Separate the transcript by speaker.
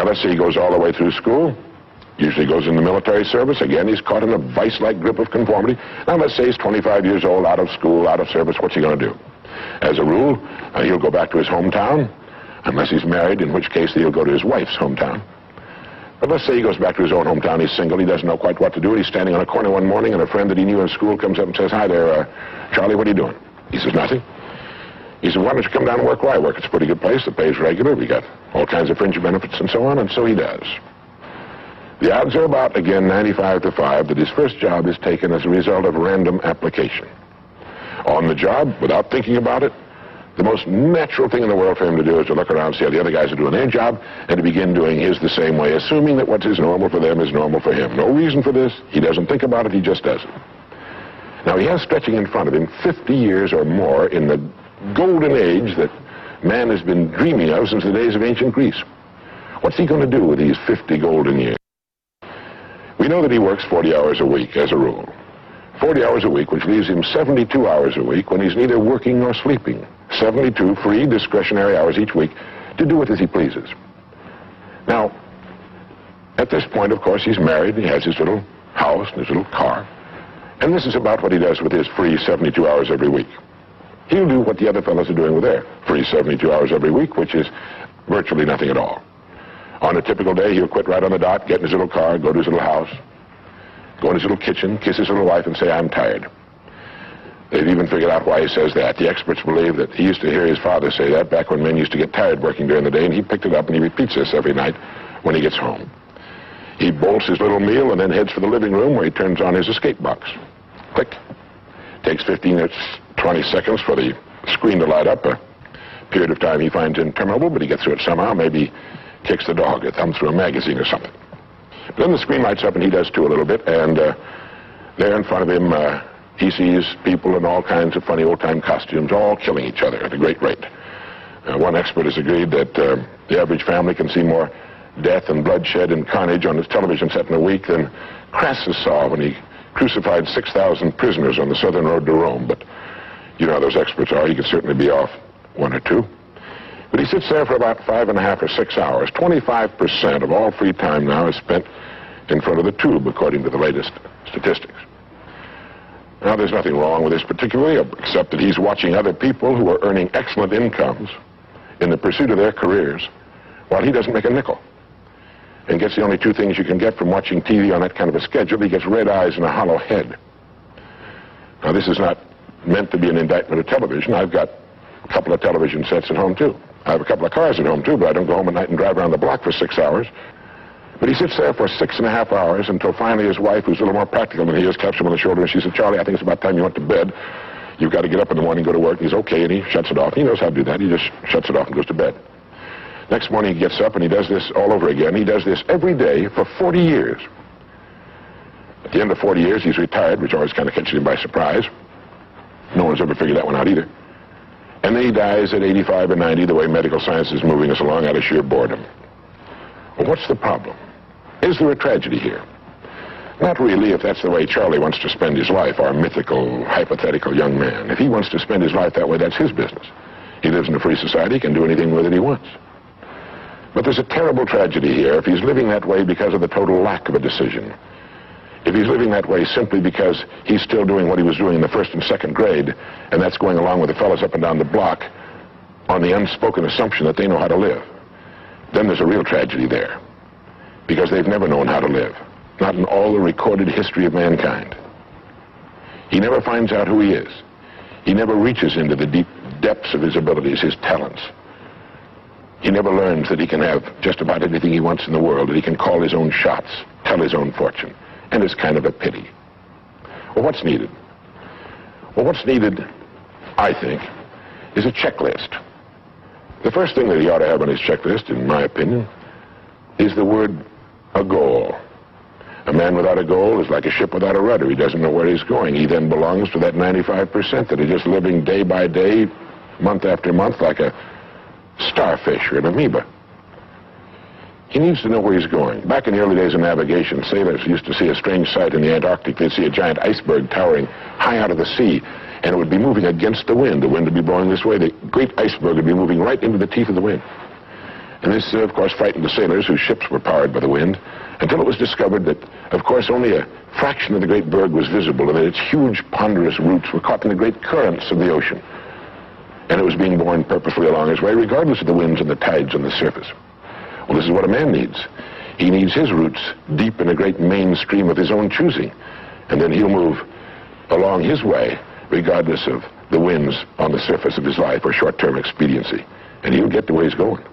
Speaker 1: Now, let's say he goes all the way through school, usually goes in the military service. Again, he's caught in a vice-like grip of conformity. Now, let's say he's 25 years old, out of school, out of service. What's he going to do? As a rule, he'll go back to his hometown, unless he's married, in which case he'll go to his wife's hometown. But let's say he goes back to his own hometown, he's single, he doesn't know quite what to do, he's standing on a corner one morning, and a friend that he knew in school comes up and says, "Hi there, Charlie, what are you doing?" He says, "Nothing." He said, "Why don't you come down and work where I work? It's a pretty good place, the pay's regular, we got all kinds of fringe benefits and so on," and so he does. The odds are about, again, 95 to 5 that his first job is taken as a result of random application. On the job, without thinking about it, the most natural thing in the world for him to do is to look around, see how the other guys are doing their job, and to begin doing his the same way, assuming that what is normal for them is normal for him. No reason for this. He doesn't think about it. He just does it. Now, he has stretching in front of him 50 years or more in the golden age that man has been dreaming of since the days of ancient Greece. What's he going to do with these 50 golden years? We know that he works 40 hours a week, as a rule. 40 hours a week, which leaves him 72 hours a week when he's neither working nor sleeping. 72 free, discretionary hours each week to do it as he pleases. Now, at this point, of course, he's married, he has his little house and his little car, and this is about what he does with his free 72 hours every week. He'll do what the other fellows are doing with their free 72 hours every week, which is virtually nothing at all. On a typical day, he'll quit right on the dot, get in his little car, go to his little house, go in his little kitchen, kiss his little wife, and say, "I'm tired." They've even figured out why he says that. The experts believe that he used to hear his father say that back when men used to get tired working during the day, and he picked it up and he repeats this every night when he gets home. He bolts his little meal and then heads for the living room where he turns on his escape box. Click. Takes 15 or 20 seconds for the screen to light up, a period of time he finds interminable, but he gets through it somehow. Maybe kicks the dog, a thumb through a magazine or something. But then the screen lights up and he does too a little bit, and there in front of him he sees people in all kinds of funny old-time costumes, all killing each other at a great rate. One expert has agreed that the average family can see more death and bloodshed and carnage on his television set in a week than Crassus saw when he crucified 6,000 prisoners on the southern road to Rome. But you know how those experts are. He could certainly be off one or two. But he sits there for about 5.5 or 6 hours. 25% of all free time now is spent in front of the tube, according to the latest statistics. Now, there's nothing wrong with this particularly, except that he's watching other people who are earning excellent incomes in the pursuit of their careers, while he doesn't make a nickel. And gets the only two things you can get from watching TV on that kind of a schedule. He gets red eyes and a hollow head. Now, this is not meant to be an indictment of television. I've got a couple of television sets at home, too. I have a couple of cars at home, too, but I don't go home at night and drive around the block for 6 hours. But he sits there for 6.5 hours until finally his wife, who's a little more practical than he is, claps him on the shoulder and she says, "Charlie, I think it's about time you went to bed. You've got to get up in the morning and go to work." And he's okay, and he shuts it off. He knows how to do that. He just shuts it off and goes to bed. Next morning he gets up and he does this all over again. He does this every day for 40 years. At the end of 40 years, he's retired, which always kind of catches him by surprise. No one's ever figured that one out either. And then he dies at 85 or 90, the way medical science is moving us along, out of sheer boredom. Well, what's the problem? Is there a tragedy here? Not really, if that's the way Charlie wants to spend his life, our mythical, hypothetical young man. If he wants to spend his life that way, that's his business. He lives in a free society, he can do anything with it he wants. But there's a terrible tragedy here if he's living that way because of the total lack of a decision. If he's living that way simply because he's still doing what he was doing in the first and second grade, and that's going along with the fellows up and down the block on the unspoken assumption that they know how to live, then there's a real tragedy there. Because they've never known how to live. Not in all the recorded history of mankind. He never finds out who he is. He never reaches into the deep depths of his abilities, his talents. He never learns that he can have just about anything he wants in the world, that he can call his own shots, tell his own fortune. And it's kind of a pity. Well, what's needed? Well, what's needed, I think, is a checklist. The first thing that he ought to have on his checklist, in my opinion, is the word a goal. A man without a goal is like a ship without a rudder. He doesn't know where he's going. He then belongs to that 95% that are just living day by day, month after month, like a starfish or an amoeba. He needs to know where he's going. Back in the early days of navigation, sailors used to see a strange sight in the Antarctic. They'd see a giant iceberg towering high out of the sea, and it would be moving against the wind. The wind would be blowing this way. The great iceberg would be moving right into the teeth of the wind. And this, of course, frightened the sailors whose ships were powered by the wind, until it was discovered that, of course, only a fraction of the great berg was visible, and that its huge, ponderous roots were caught in the great currents of the ocean. And it was being borne purposefully along its way, regardless of the winds and the tides on the surface. Well, this is what a man needs. He needs his roots deep in a great main stream of his own choosing, and then he'll move along his way, regardless of the winds on the surface of his life or short-term expediency, and he'll get to where he's going.